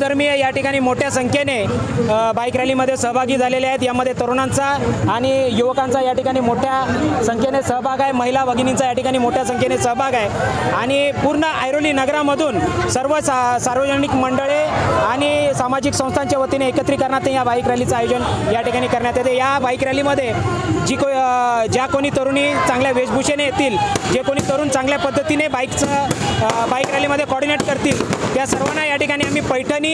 धर्मीय या ठिकाणी मोठ्या संख्येने बाईक रॅलीमध्ये सहभागी झालेले आहेत। यामध्ये तरुणांचा आणि युवकांचा या ठिकाणी मोठ्या संख्येने सहभाग आहे, महिला भगिनींचा या ठिकाणी मोठ्या संख्येने सहभाग आहे आणि पूर्ण ऐरोली नगरामधून सर्व सार्वजनिक मंडळे आणि सामाजिक संस्थांच्या वतीने एकत्रीकरणात या बाईक रॅलीचं आयोजन या ठिकाणी करण्यात येते। या बाईक रॅलीमध्ये ज्या कोणी तरुणी चांगल्या वेशभूषेने येतील, जे कोणी तरुण चांगल्या पद्धतीने बाईक रॅलीमध्ये कोऑर्डिनेट करतील, त्या सर्वांना या ठिकाणी आम्ही पैठणी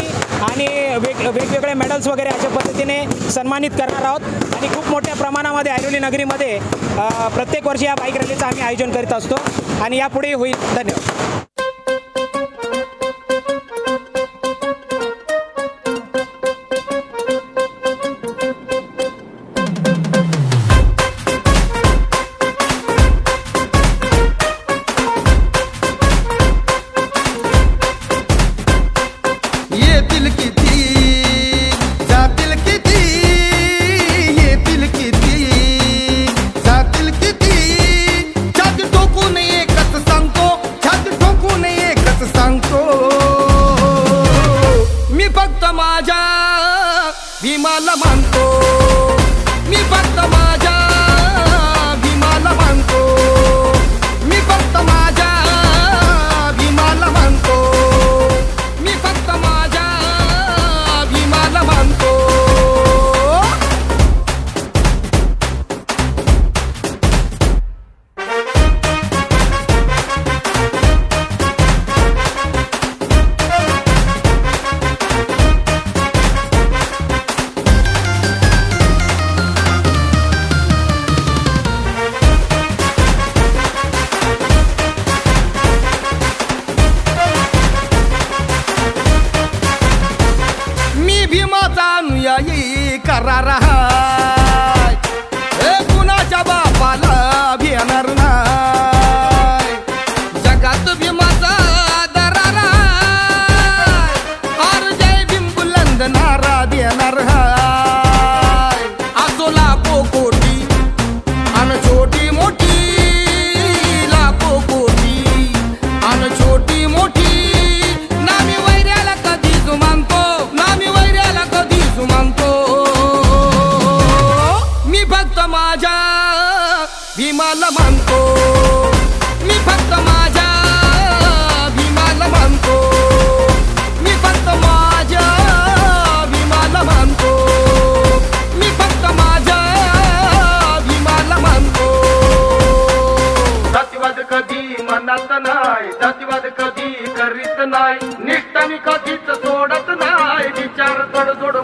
आणि वेगवेगळे मेडल्स वगैरे अशा पद्धतीने सन्मानित करणार आहोत आणि खूप मोठ्या प्रमाणामध्ये ऐरोली नगरीमध्ये प्रत्येक वर्षी या बाईक रॅलीचं आम्ही आयोजन करीत असतो आणि यापुढे होईल। धन्यवाद। भीमाला मानतो मी, फक्त माझ्या भीमाला मानतो मी, फक्त माझ्या भीमाला मानतो मी, फक्त माझ्या भीमाला मानतो। अनुयायी करार हाय, कुणाच्या बापाला भेणार नाही, जगात भीमाचा दरार हाय, और जय भीम बुलंद नारा देणार हाय। असो लाखो कोटी अन छोटी मोठी, लाखो कोटी अन छोटी मोठी, नामी वैऱ्याला कधीच मानतो, नामी वैऱ्याला कधीच मानतो मी, फक्त माझ्या भीमाला मानतो मी, फक्त माझ्या भीमाला मानतो मी, फक्त माझ्या भीमाला मानतो मी, फक्त माझ्या भीमाला मानतो। जातीवाद कधी मनात नाही, जातीवाद कधी करीत नाही, निष्ठा मी कधीच सोडत नाही, विचार तडजोड